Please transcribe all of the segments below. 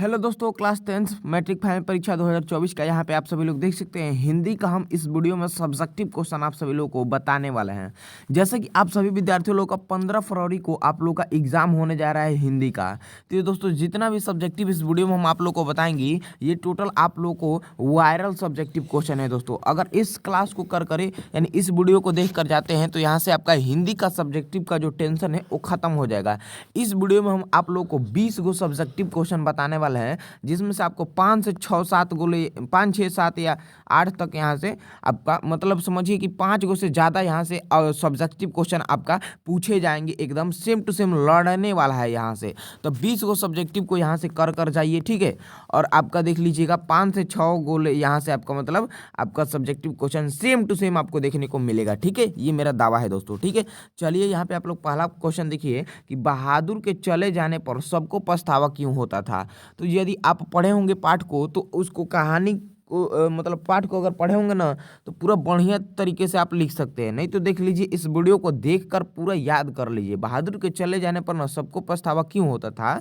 Hello दोस्तों, class 10th matric final परीक्षा 2024 का यहाँ पे आप सभी लोग देख सकते हैं। हिंदी का हम इस वीडियो में सब्जेक्टिव क्वेश्चन आप सभी लोगों को बताने वाले हैं। जैसे कि आप सभी विद्यार्थियों लोग का 15 फरवरी को आप लोग का एग्जाम होने जा रहा है हिंदी का। तो ये दोस्तों जितना भी सब्जेक्टिव इस वीडियो में हम आप लोग को बताएंगे, ये टोटल आप लोग को वायरल सब्जेक्टिव क्वेश्चन है। दोस्तों अगर इस क्लास को कर करे यानी इस वीडियो को देख कर जाते हैं तो यहाँ से आपका हिंदी का सब्जेक्टिव का जो टेंशन है वो खत्म हो जाएगा। इस वीडियो में हम आप लोग को 20 गो सब्जेक्टिव क्वेश्चन बताने वाले हैं, जिसमें से आपको 5 से 6 7 गोले 5 6 7 या 8 तक यहाँ से आपका मतलब समझिए कि 5 गो से ज़्यादा यहाँ से सब्जेक्टिव क्वेश्चन आपका पूछे जाएंगे। एकदम सेम टू सेम लड़ने वाला है यहाँ से। तो 20 गो सब्जेक्टिव को यहाँ से कर जाइए, ठीक है। और आपका देख लीजिएगा 5 से 6 गोले यहाँ से आपका मतलब आपका subjective question same to same आपको देखने को मिलेगा, ठीक है। ये मेरा दावा है दोस्तों, ठीक है। चलिए यहाँ पे आप लोग पहला क्वेश्चन देखिए कि बहादुर के चले जाने पर सबको पछतावा क्यों होता था। तो यदि आप पढ़े होंगे पाठ को तो उसको कहानी को मतलब पाठ को अगर पढ़े होंगे ना तो पूरा बढ़िया तरीके से आप लिख सकते हैं। नहीं तो देख लीजिए इस वीडियो को देखकर पूरा याद कर लीजिए। बहादुर के चले जाने पर ना सबको पछतावा क्यों होता था।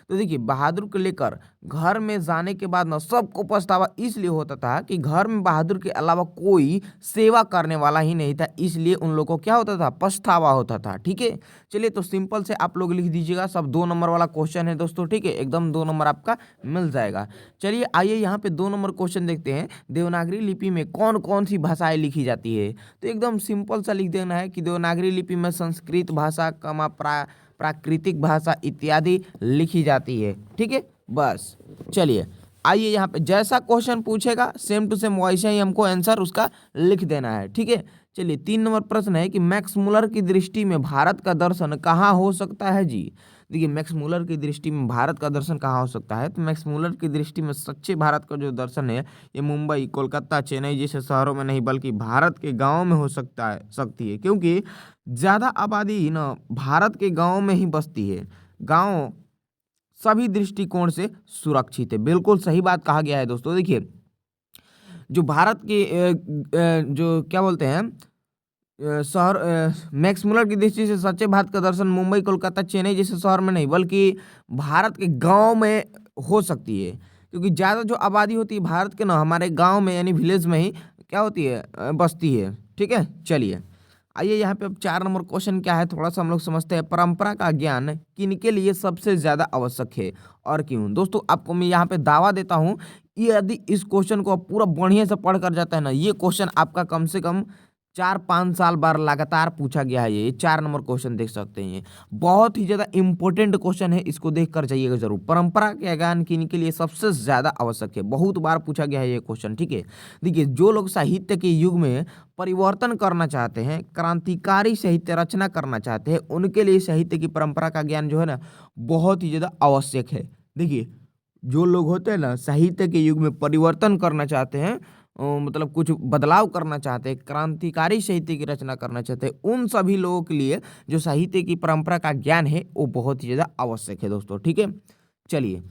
तो देखिए बहादुर को लेकर घर में जाने के बाद ना सबको पछतावा इसलिए होता था कि घर में बहादुर के अलावा कोई सेवा करने वाला ही नहीं था, इसलिए उन लोगों को क्या होता था, पछतावा होता था, ठीक है। चलिए तो सिंपल से आप लोग लिख दीजिएगा, सब 2 नंबर वाला क्वेश्चन है दोस्तों, ठीक है। एकदम 2 नंबर आपका मिल जाएगा। चलिए आइए यहाँ पे 2 नंबर क्वेश्चन देखते हैं। देवनागरी लिपि में कौन कौन सी भाषाएं लिखी जाती है। तो एकदम सिंपल सा लिख देना है कि देवनागरी लिपि में संस्कृत भाषा प्राकृतिक भाषा इत्यादि लिखी जाती है, ठीक है। बस चलिए आइए यहाँ पे जैसा क्वेश्चन पूछेगा सेम टू सेम वैसे ही हमको आंसर उसका लिख देना है, ठीक है। चलिए 3 नंबर प्रश्न है कि मैक्स मुलर की दृष्टि में भारत का दर्शन कहाँ हो सकता है जी। देखिए मैक्स मुलर की दृष्टि में भारत का दर्शन कहाँ हो सकता है। तो मैक्स मुलर की दृष्टि में सच्चे भारत का जो दर्शन है ये मुंबई, कोलकाता, चेन्नई जैसे शहरों में नहीं बल्कि भारत के गाँव में हो सकती है, क्योंकि ज़्यादा आबादी ना भारत के गाँव में ही बसती है। गाँव सभी दृष्टिकोण से सुरक्षित है। बिल्कुल सही बात कहा गया है दोस्तों। देखिए जो भारत के जो क्या बोलते हैं शहर मैक्स मुलर की दृष्टि से सच्चे भारत का दर्शन मुंबई, कोलकाता, चेन्नई जैसे शहर में नहीं बल्कि भारत के गांव में हो सकती है, क्योंकि ज़्यादा जो आबादी होती है भारत के ना हमारे गांव में यानी विलेज में ही क्या होती है, बसती है, ठीक है। चलिए आइए यहाँ पे अब 4 नंबर क्वेश्चन क्या है थोड़ा सा हम लोग समझते हैं। परंपरा का ज्ञान किनके लिए सबसे ज़्यादा आवश्यक है और क्यों। दोस्तों आपको मैं यहाँ पे दावा देता हूँ, यदि इस क्वेश्चन को आप पूरा बढ़िया से पढ़ कर जाता है ना, ये क्वेश्चन आपका कम से कम 4 5 साल बार लगातार पूछा गया है। ये 4 नंबर क्वेश्चन देख सकते हैं, बहुत ही ज़्यादा इंपॉर्टेंट क्वेश्चन है, इसको देख कर जाइएगा जरूर। परंपरा के ज्ञान किनके लिए सबसे ज़्यादा आवश्यक है, बहुत बार पूछा गया है ये क्वेश्चन, ठीक है। देखिए जो लोग साहित्य के युग में परिवर्तन करना चाहते हैं, क्रांतिकारी साहित्य रचना करना चाहते हैं, उनके लिए साहित्य की परंपरा का ज्ञान जो है ना बहुत ही ज़्यादा आवश्यक है। देखिए जो लोग होते हैं ना साहित्य के युग में परिवर्तन करना चाहते हैं, मतलब कुछ बदलाव करना चाहते हैं, क्रांतिकारी साहित्य की रचना करना चाहते हैं, उन सभी लोगों के लिए जो साहित्य की परंपरा का ज्ञान है वो बहुत ही ज़्यादा आवश्यक है दोस्तों, ठीक है। चलिए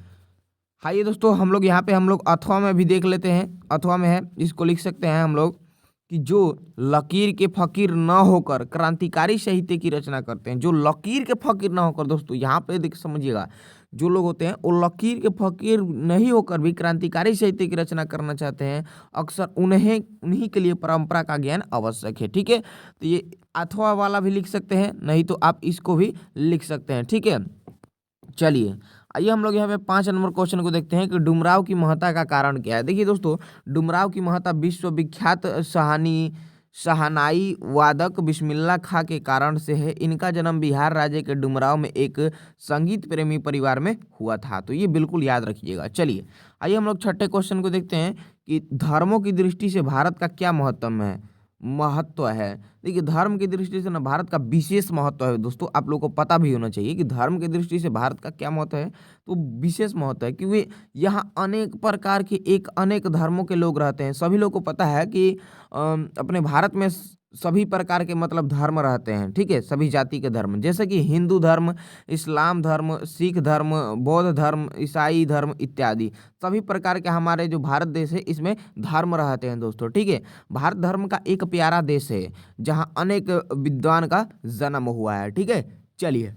आइए दोस्तों हम लोग यहाँ पे हम लोग अथवा में भी देख लेते हैं। अथवा में है, इसको लिख सकते हैं हम लोग कि जो लकीर के फकीर न होकर क्रांतिकारी साहित्य की रचना करते हैं। जो लकीर के फकीर न होकर दोस्तों यहाँ पे देख समझिएगा, जो लोग होते हैं वो लकीर के फकीर नहीं होकर भी क्रांतिकारी साहित्य की रचना करना चाहते हैं, अक्सर उन्हीं के लिए परंपरा का ज्ञान आवश्यक है, ठीक है। तो ये अथवा वाला भी लिख सकते हैं, नहीं तो आप इसको भी लिख सकते हैं, ठीक है। चलिए आइए हम लोग यहाँ पे 5 नंबर क्वेश्चन को देखते हैं कि डुमराव की महत्ता का कारण क्या है। देखिए दोस्तों डुमराव की महत्ता विश्वविख्यात शहनाई वादक बिस्मिल्ला खां के कारण से है। इनका जन्म बिहार राज्य के डुमराव में एक संगीत प्रेमी परिवार में हुआ था। तो ये बिल्कुल याद रखिएगा। चलिए आइए हम लोग छठे क्वेश्चन को देखते हैं कि धर्मों की दृष्टि से भारत का क्या महत्व है। देखिए धर्म की दृष्टि से ना भारत का विशेष महत्व है दोस्तों, आप लोगों को पता भी होना चाहिए कि धर्म की दृष्टि से भारत का क्या महत्व है। तो विशेष महत्व है क्योंकि यहाँ अनेक प्रकार के अनेक धर्मों के लोग रहते हैं। सभी लोगों को पता है कि अपने भारत में सभी प्रकार के मतलब धर्म रहते हैं, ठीक है। सभी जाति के धर्म जैसे कि हिंदू धर्म, इस्लाम धर्म, सिख धर्म, बौद्ध धर्म, ईसाई धर्म इत्यादि सभी प्रकार के हमारे जो भारत देश है इसमें धर्म रहते हैं दोस्तों, ठीक है। भारत धर्म का एक प्यारा देश है जहाँ अनेक विद्वान का जन्म हुआ है, ठीक है। चलिए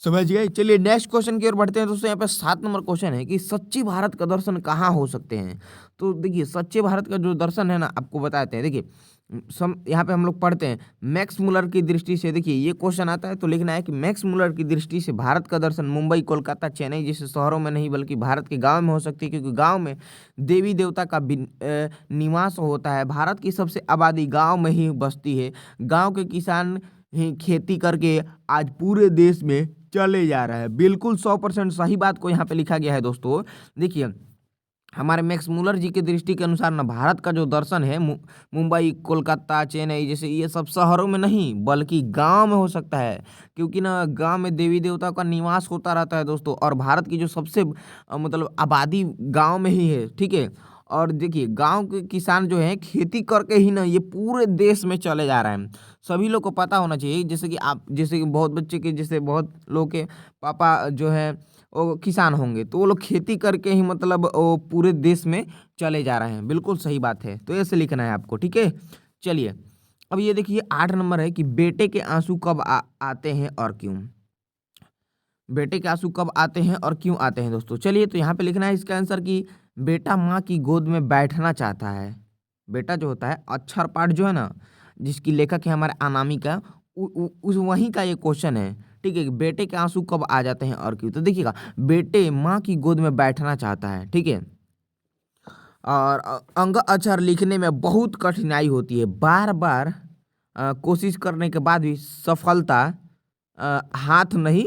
समझ गए। चलिए नेक्स्ट क्वेश्चन की ओर बढ़ते हैं दोस्तों। यहाँ पे 7 नंबर क्वेश्चन है कि सच्चे भारत का दर्शन कहाँ हो सकते हैं। तो देखिए सच्चे भारत का जो दर्शन है ना, आपको बताते हैं। देखिए यहाँ पे हम लोग पढ़ते हैं मैक्स मुलर की दृष्टि से। देखिए ये क्वेश्चन आता है तो लिखना है कि मैक्स मुलर की दृष्टि से भारत का दर्शन मुंबई, कोलकाता, चेन्नई जैसे शहरों में नहीं बल्कि भारत के गाँव में हो सकती है, क्योंकि गाँव में देवी देवता का निवास होता है। भारत की सबसे आबादी गाँव में ही बसती है। गाँव के किसान ही खेती करके आज पूरे देश में चले जा रहा है। बिल्कुल 100% सही बात को यहाँ पे लिखा गया है दोस्तों। देखिए हमारे मैक्स मुलर जी के दृष्टि के अनुसार ना भारत का जो दर्शन है मुंबई, कोलकाता, चेन्नई जैसे ये सब शहरों में नहीं बल्कि गांव में हो सकता है, क्योंकि ना गांव में देवी देवता का निवास होता रहता है दोस्तों। और भारत की जो सबसे मतलब आबादी गांव में ही है, ठीक है। और देखिए गांव के किसान जो है खेती करके ही ना ये पूरे देश में चले जा रहे हैं। सभी लोग को पता होना चाहिए, जैसे कि आप, जैसे कि बहुत बच्चे के, जैसे बहुत लोग के पापा जो है वो किसान होंगे, तो वो लोग खेती करके ही मतलब वो पूरे देश में चले जा रहे हैं। बिल्कुल सही बात है, तो ऐसे लिखना है आपको, ठीक है। चलिए अब ये देखिए 8 नंबर है कि बेटे के आंसू कब आते हैं और क्यों। बेटे के आंसू कब आते हैं और क्यों आते हैं दोस्तों। चलिए तो यहाँ पे लिखना है इसका आंसर कि बेटा माँ की गोद में बैठना चाहता है। बेटा जो होता है अक्षर पाठ जो है ना, जिसकी लेखक है हमारे अनामिका, उस वहीं का ये क्वेश्चन है, ठीक है। कि बेटे के आंसू कब आ जाते हैं और क्यों। तो देखिएगा बेटे माँ की गोद में बैठना चाहता है, ठीक है। और अंग अक्षर लिखने में बहुत कठिनाई होती है। बार बार कोशिश करने के बाद भी सफलता हाथ नहीं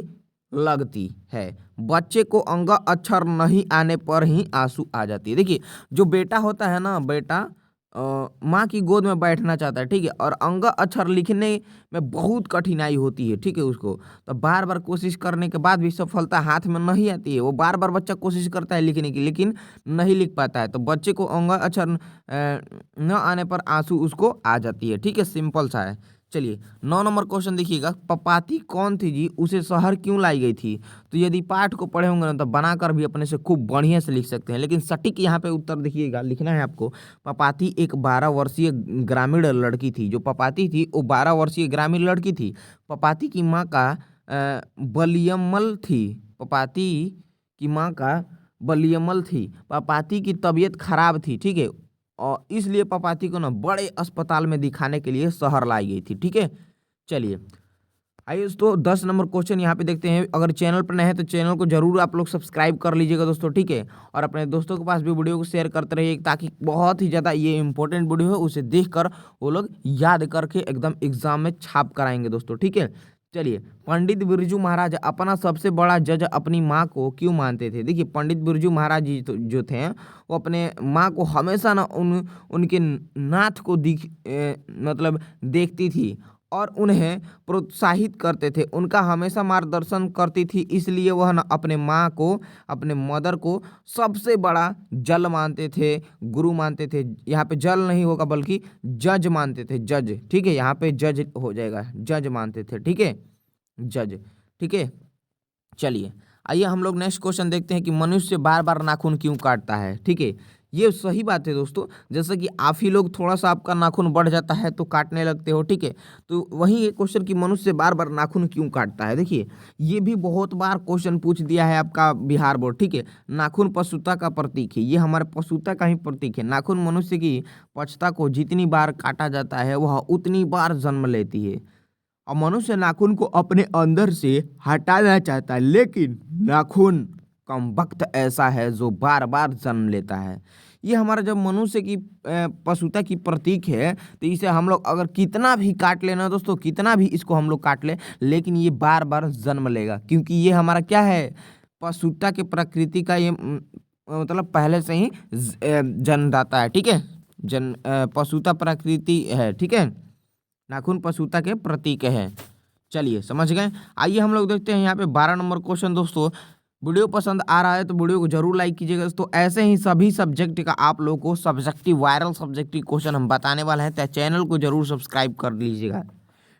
लगती है। बच्चे को अंग अक्षर नहीं आने पर ही आंसू आ जाती है। देखिए जो बेटा होता है ना, बेटा माँ की गोद में बैठना चाहता है, ठीक है। और अंग अक्षर लिखने में बहुत कठिनाई होती है, ठीक है। उसको तो बार बार कोशिश करने के बाद भी सफलता हाथ में नहीं आती है। वो बार बार बच्चा कोशिश करता है लिखने की, लेकिन नहीं लिख पाता है। तो बच्चे को अंग अक्षर न आने पर आंसू उसको आ जाती है, ठीक है। सिंपल सा है। चलिए 9 नंबर क्वेश्चन देखिएगा, पपाती कौन थी जी, उसे शहर क्यों लाई गई थी। तो यदि पाठ को पढ़े होंगे ना तो बनाकर भी अपने से खूब बढ़िया से लिख सकते हैं, लेकिन सटीक यहाँ पे उत्तर देखिएगा, लिखना है आपको। पपाती एक 12 वर्षीय ग्रामीण लड़की थी। जो पपाती थी वो 12 वर्षीय ग्रामीण लड़की थी। पपाती की माँ का बलियमल थी। पपाती की माँ का बलियमल थी। पपाती की तबीयत खराब थी, ठीक है। और इसलिए पपाती को ना बड़े अस्पताल में दिखाने के लिए शहर लाई गई थी, ठीक है। चलिए आइए दोस्तों 10 नंबर क्वेश्चन यहाँ पे देखते हैं। अगर चैनल पर नए हैं तो चैनल को जरूर आप लोग सब्सक्राइब कर लीजिएगा दोस्तों, ठीक है। और अपने दोस्तों के पास भी वीडियो को शेयर करते रहिए, ताकि बहुत ही ज़्यादा ये इंपॉर्टेंट वीडियो है, उसे देखकर वो लोग याद करके एकदम एग्जाम में छाप कराएंगे दोस्तों, ठीक है। चलिए पंडित बिरजू महाराज अपना सबसे बड़ा जज अपनी माँ को क्यों मानते थे। देखिए पंडित बिरजू महाराज जी जो थे वो अपने माँ को हमेशा ना उनके नाथ को मतलब देखती थी और उन्हें प्रोत्साहित करते थे। उनका हमेशा मार्गदर्शन करती थी, इसलिए वह न अपने माँ को, अपने मदर को सबसे बड़ा जल मानते थे, गुरु मानते थे। यहाँ पे जल नहीं होगा बल्कि जज मानते थे, जज, ठीक है। यहाँ पे जज हो जाएगा, जज मानते थे, ठीक है, जज, ठीक है। चलिए आइए हम लोग नेक्स्ट क्वेश्चन देखते हैं कि मनुष्य बार बार नाखून क्यों काटता है, ठीक है। ये सही बात है दोस्तों, जैसे कि आप ही लोग थोड़ा सा आपका नाखून बढ़ जाता है तो काटने लगते हो, ठीक है। तो वही ये क्वेश्चन कि मनुष्य बार बार नाखून क्यों काटता है। देखिए ये भी बहुत बार क्वेश्चन पूछ दिया है आपका बिहार बोर्ड, ठीक है। नाखून पशुता का प्रतीक है, ये हमारे पशुता का ही प्रतीक है। नाखून मनुष्य की पक्षता को जितनी बार काटा जाता है वह उतनी बार जन्म लेती है। और मनुष्य नाखून को अपने अंदर से हटाना चाहता है, लेकिन नाखून कम वक्त ऐसा है जो बार बार जन्म लेता है। ये हमारा जब मनुष्य की पशुता की प्रतीक है, तो इसे हम लोग अगर कितना भी काट लेना दोस्तों, कितना भी इसको हम लोग काट ले, लेकिन ये बार बार जन्म लेगा, क्योंकि ये हमारा क्या है, पशुता के प्रकृति का ये मतलब पहले से ही जन्मदाता है, ठीक है। पशुता प्रकृति है, ठीक है। नाखून पशुता के प्रतीक है। चलिए समझ गए। आइए हम लोग देखते हैं यहाँ पे 12 नंबर क्वेश्चन दोस्तों। वीडियो पसंद आ रहा है तो वीडियो को जरूर लाइक कीजिएगा दोस्तों। ऐसे ही सभी सब्जेक्ट का आप लोगों को सब्जेक्टिव वायरल सब्जेक्टिव क्वेश्चन हम बताने वाले हैं, तो चैनल को जरूर सब्सक्राइब कर लीजिएगा,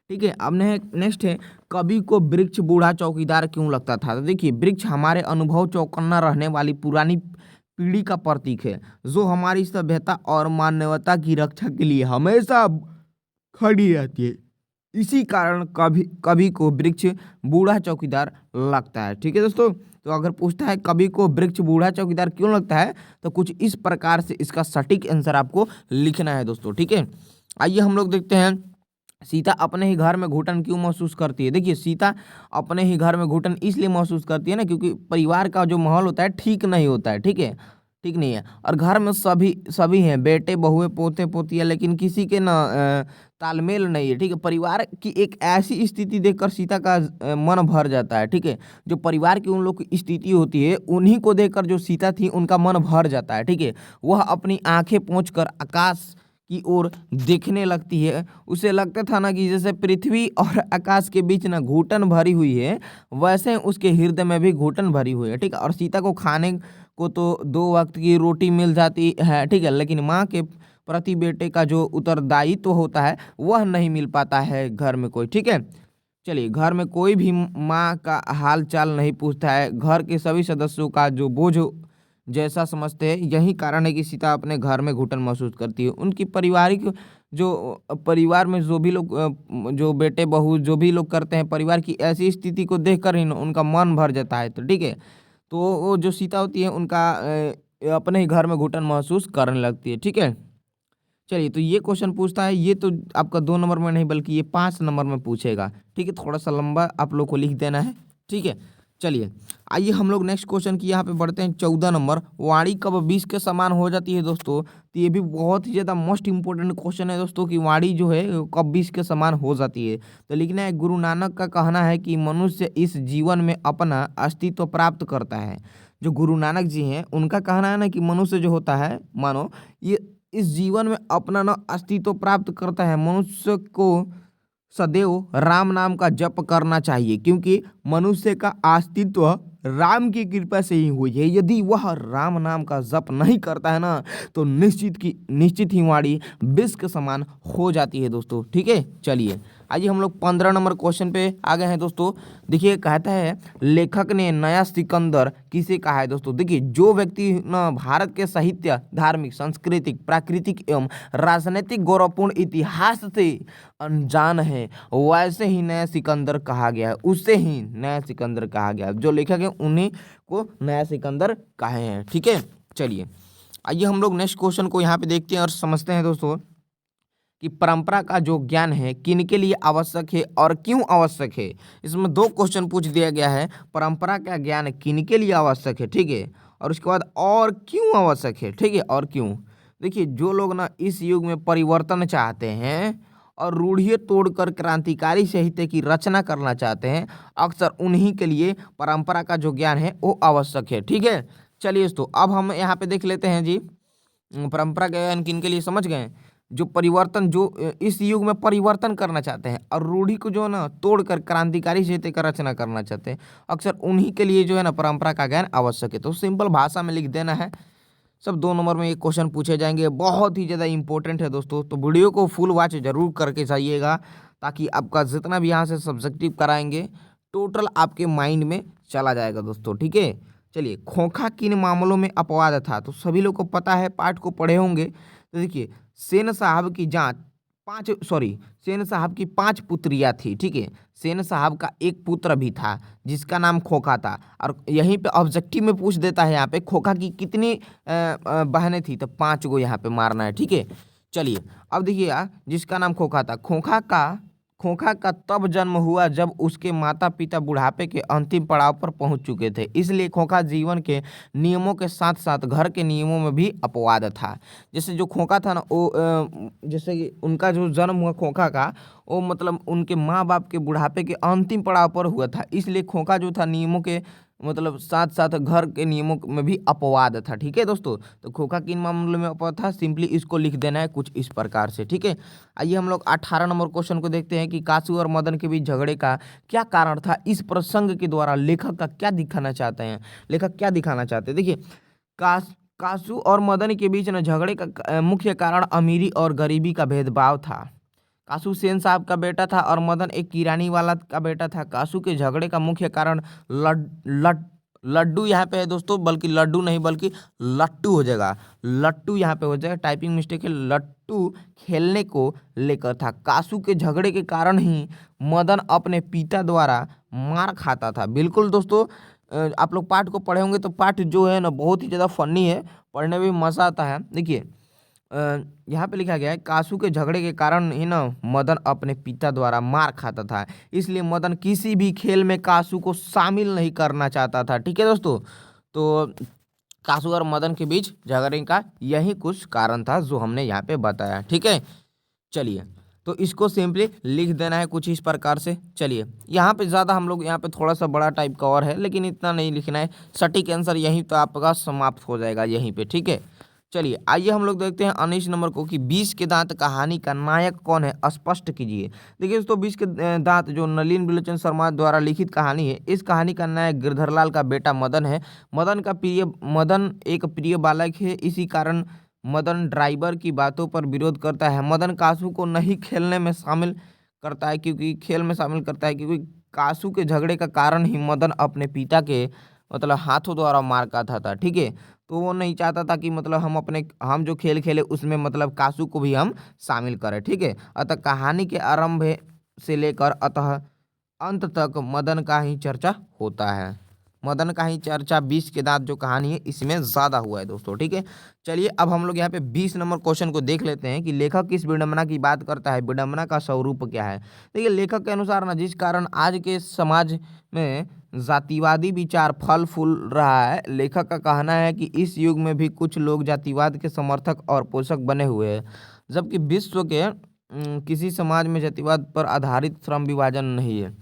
ठीक है। अब नेक्स्ट है, कवि को वृक्ष बूढ़ा चौकीदार क्यों लगता था। तो देखिए वृक्ष हमारे अनुभव चौकन्ना रहने वाली पुरानी पीढ़ी का प्रतीक है, जो हमारी सभ्यता और मानवता की रक्षा के लिए हमेशा खड़ी रहती है। इसी कारण कभी कभी को वृक्ष बूढ़ा चौकीदार लगता है। ठीक है दोस्तों, तो अगर पूछता है कभी को वृक्ष बूढ़ा चौकीदार क्यों लगता है, तो कुछ इस प्रकार से इसका सटीक आंसर आपको लिखना है दोस्तों। ठीक है, आइए हम लोग देखते हैं सीता अपने ही घर में घुटन क्यों महसूस करती है। देखिए, सीता अपने ही घर में घुटन इसलिए महसूस करती है ना, क्योंकि परिवार का जो माहौल होता है ठीक नहीं होता है। ठीक है, ठीक नहीं है, और घर में सभी सभी हैं, बेटे बहुए पोते पोतियाँ, लेकिन किसी के ना तालमेल नहीं है। ठीक है, परिवार की एक ऐसी स्थिति देखकर सीता का मन भर जाता है। ठीक है, जो परिवार की उन लोग की स्थिति होती है, उन्हीं को देखकर जो सीता थी उनका मन भर जाता है। ठीक है, वह अपनी आंखें पोंछकर आकाश की ओर देखने लगती है। उसे लगता था ना कि जैसे पृथ्वी और आकाश के बीच ना घुटन भरी हुई है, वैसे उसके हृदय में भी घुटन भरी हुई है। ठीक है, और सीता को खाने को तो 2 वक्त की रोटी मिल जाती है। ठीक है, लेकिन माँ के प्रति बेटे का जो उत्तरदायित्व होता है वह नहीं मिल पाता है घर में कोई। ठीक है, चलिए, घर में कोई भी माँ का हाल चाल नहीं पूछता है, घर के सभी सदस्यों का जो बोझ जैसा समझते हैं। यही कारण है कि सीता अपने घर में घुटन महसूस करती है। उनकी पारिवारिक जो परिवार में जो भी लोग जो बेटे बहू जो भी लोग करते हैं, परिवार की ऐसी स्थिति को देखकर ही उनका मन भर जाता है। तो ठीक है, तो वो जो सीता होती है उनका अपने ही घर में घुटन महसूस करने लगती है। ठीक है, चलिए, तो ये क्वेश्चन पूछता है, ये तो आपका 2 नंबर में नहीं बल्कि ये 5 नंबर में पूछेगा। ठीक है, थोड़ा सा लंबा आप लोग को लिख देना है। ठीक है, चलिए, आइए हम लोग नेक्स्ट क्वेश्चन की यहाँ पे बढ़ते हैं। 14 नंबर, वाणी कब 20 के समान हो जाती है दोस्तों। तो ये भी बहुत ही ज़्यादा मोस्ट इंपोर्टेंट क्वेश्चन है दोस्तों कि वाणी जो है कब 20 के समान हो जाती है। तो लिखना है, गुरु नानक का कहना है कि मनुष्य इस जीवन में अपना अस्तित्व प्राप्त करता है। जो गुरु नानक जी हैं उनका कहना है ना कि मनुष्य जो होता है, मानो ये इस जीवन में अपना ना अस्तित्व प्राप्त करता है। मनुष्य को सदैव राम नाम का जप करना चाहिए, क्योंकि मनुष्य का अस्तित्व राम की कृपा से ही हुई है। यदि वह राम नाम का जप नहीं करता है ना, तो निश्चित ही वाणी विष के समान हो जाती है दोस्तों। ठीक है, चलिए, आइए हम लोग 15 नंबर क्वेश्चन पे आ गए हैं दोस्तों। देखिए, कहता है लेखक ने नया सिकंदर किसे कहा है दोस्तों। देखिए, जो व्यक्ति न भारत के साहित्य, धार्मिक, सांस्कृतिक, प्राकृतिक एवं राजनीतिक गौरवपूर्ण इतिहास से अनजान है, वैसे ही नया सिकंदर कहा गया है, उससे ही नया सिकंदर कहा गया है। जो लेखक है उन्हीं को नया सिकंदर कहे हैं। ठीक है, चलिए, आइए हम लोग नेक्स्ट क्वेश्चन को यहाँ पे देखते हैं और समझते हैं दोस्तों कि परंपरा का जो ज्ञान है किनके लिए आवश्यक है और क्यों आवश्यक है। इसमें 2 क्वेश्चन पूछ दिया गया है, परंपरा का ज्ञान किनके लिए आवश्यक है। ठीक है, और उसके बाद और क्यों आवश्यक है। ठीक है, और क्यों। देखिए, जो लोग ना इस युग में परिवर्तन चाहते हैं और रूढ़ियाँ तोड़कर क्रांतिकारी साहित्य की रचना करना चाहते हैं, अक्सर उन्हीं के लिए परंपरा का जो ज्ञान है वो आवश्यक है। ठीक है, चलिए दोस्तों, अब हम यहाँ पे देख लेते हैं जी, परंपरा का ज्ञान किन के लिए समझ गए। जो परिवर्तन, जो इस युग में परिवर्तन करना चाहते हैं और रूढ़ी को जो है ना तोड़कर क्रांतिकारी साहित्य का रचना करना चाहते हैं, अक्सर उन्हीं के लिए जो है ना परंपरा का ज्ञान आवश्यक है। तो सिंपल भाषा में लिख देना है। सब 2 नंबर में ये क्वेश्चन पूछे जाएंगे, बहुत ही ज़्यादा इंपॉर्टेंट है दोस्तों। तो वीडियो को फुल वॉच जरूर करके जाइएगा, ताकि आपका जितना भी यहाँ से सब्जेक्टिव कराएंगे टोटल आपके माइंड में चला जाएगा दोस्तों। ठीक है, चलिए, खोखा किन मामलों में अपवाद था। तो सभी लोग को पता है, पाठ को पढ़े होंगे। तो देखिए, सेन साहब की जांच सेन साहब की 5 पुत्रियां थी। ठीक है, सेन साहब का एक पुत्र भी था जिसका नाम खोखा था। और यहीं पे ऑब्जेक्टिव में पूछ देता है यहाँ पे खोखा की कितनी बहनें थी, तो 5 को यहाँ पे मारना है। ठीक है, चलिए, अब देखिए, जिसका नाम खोखा था, खोखा का तब जन्म हुआ जब उसके माता पिता बुढ़ापे के अंतिम पड़ाव पर पहुंच चुके थे। इसलिए खोखा जीवन के नियमों के साथ साथ घर के नियमों में भी अपवाद था। जैसे जो खोखा था ना, वो जैसे कि उनका जो जन्म हुआ खोखा का, वो मतलब उनके माँ बाप के बुढ़ापे के अंतिम पड़ाव पर हुआ था। इसलिए खोखा जो था नियमों के मतलब साथ साथ घर के नियमों में भी अपवाद था। ठीक है दोस्तों, तो खोखा किन मामलों में अपवाद था, सिंपली इसको लिख देना है कुछ इस प्रकार से। ठीक है, आइए हम लोग 18 नंबर क्वेश्चन को देखते हैं कि कासू और मदन के बीच झगड़े का क्या कारण था। इस प्रसंग के द्वारा लेखक का क्या दिखाना चाहते हैं, लेखक क्या दिखाना चाहते हैं। देखिए, कासू और मदन के बीच न झगड़े का मुख्य कारण अमीरी और गरीबी का भेदभाव था। कासू सेन साहब का बेटा था और मदन एक किरानी वाला का बेटा था। कासू के झगड़े का मुख्य कारण लड्डू यहाँ पे है दोस्तों, बल्कि लड्डू नहीं बल्कि लट्टू हो जाएगा, लट्टू यहाँ पे हो जाएगा, टाइपिंग मिस्टेक है। लट्टू खेलने को लेकर था। कासू के झगड़े के कारण ही मदन अपने पिता द्वारा मार खाता था। बिल्कुल दोस्तों, आप लोग पाठ को पढ़े होंगे तो पाठ जो है ना बहुत ही ज़्यादा फनी है, पढ़ने में भी मज़ा आता है। देखिए यहाँ पे लिखा गया है कासू के झगड़े के कारण ही ना मदन अपने पिता द्वारा मार खाता था, इसलिए मदन किसी भी खेल में कासू को शामिल नहीं करना चाहता था। ठीक है दोस्तों, तो कासू और मदन के बीच झगड़े का यही कुछ कारण था जो हमने यहाँ पे बताया। ठीक है, चलिए तो इसको सिंपली लिख देना है कुछ इस प्रकार से। चलिए यहाँ पे ज़्यादा हम लोग यहाँ पे थोड़ा सा बड़ा टाइप का और है, लेकिन इतना नहीं लिखना है, सटीक आंसर यहीं तो आपका समाप्त हो जाएगा यहीं पे। ठीक है, चलिए आइए हम लोग देखते हैं 19 नंबर को कि 20 के दांत कहानी का नायक कौन है, स्पष्ट कीजिए। देखिए दोस्तों, 20 के दांत जो नलिन बिलोचन शर्मा द्वारा लिखित कहानी है, इस कहानी का नायक गिरधरलाल का बेटा मदन है। मदन एक प्रिय बालक है, इसी कारण मदन ड्राइवर की बातों पर विरोध करता है। मदन कासू को नहीं खेलने में शामिल करता है क्योंकि खेल में शामिल करता है क्योंकि कासू के झगड़े का कारण ही मदन अपने पिता के मतलब हाथों द्वारा मार खाता था। ठीक है, तो वो नहीं चाहता था कि मतलब हम जो खेल खेले उसमें मतलब कासू को भी हम शामिल करें। ठीक है, अतः कहानी के आरंभ से लेकर अतः अंत तक मदन का ही चर्चा होता है। मदन का ही चर्चा 20 के दांत जो कहानी है इसमें ज़्यादा हुआ है दोस्तों। ठीक है, चलिए अब हम लोग यहाँ पे 20 नंबर क्वेश्चन को देख लेते हैं कि लेखक किस विडंबना की बात करता है, विडंबना का स्वरूप क्या है। देखिए लेखक के अनुसार ना जिस कारण आज के समाज में जातिवादी विचार फल फूल रहा है, लेखक का कहना है कि इस युग में भी कुछ लोग जातिवाद के समर्थक और पोषक बने हुए हैं, जबकि विश्व के किसी समाज में जातिवाद पर आधारित श्रम विभाजन नहीं है।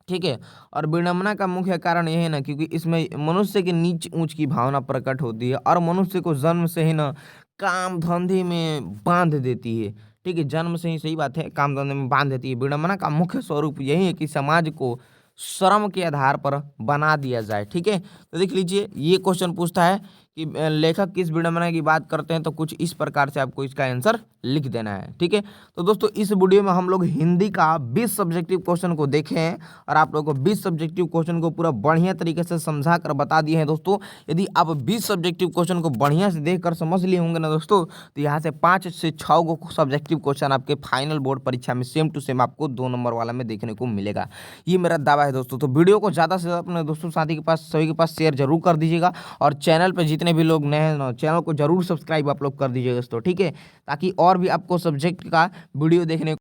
ठीक है, और विडंबना का मुख्य कारण यह है ना क्योंकि इसमें मनुष्य के नीच ऊंच की भावना प्रकट होती है और मनुष्य को जन्म से ही ना काम धंधे में बांध देती है। ठीक है, जन्म से ही, सही बात है, काम धंधे में बांध देती है। विडंबना का मुख्य स्वरूप यही है कि समाज को श्रम के आधार पर बना दिया जाए। ठीक है, तो देख लीजिए ये क्वेश्चन पूछता है कि लेखक किस विडंबना की बात करते हैं, तो कुछ इस प्रकार से आपको इसका आंसर लिख देना है। ठीक है, तो दोस्तों इस वीडियो में हम लोग हिंदी का 20 सब्जेक्टिव क्वेश्चन को देखे हैं और आप लोगों को 20 सब्जेक्टिव क्वेश्चन को पूरा बढ़िया तरीके से समझा कर बता दिए हैं। दोस्तों यदि आप 20 सब्जेक्टिव क्वेश्चन को बढ़िया से देख कर समझ लिए होंगे ना दोस्तों, तो यहाँ से 5 से 6 को सब्जेक्टिव क्वेश्चन आपके फाइनल बोर्ड परीक्षा में सेम टू सेम आपको 2 नंबर वाला में देखने को मिलेगा। ये मेरा दावा है दोस्तों। तो वीडियो को ज़्यादा से ज़्यादा अपने दोस्तों साथी के पास सभी के पास शेयर जरूर कर दीजिएगा और चैनल पर जितने भी लोग नए हैं ना चैनल को जरूर सब्सक्राइब आप लोग कर दीजिएगा दोस्तों। ठीक है, ताकि और भी आपको सब्जेक्ट का वीडियो देखने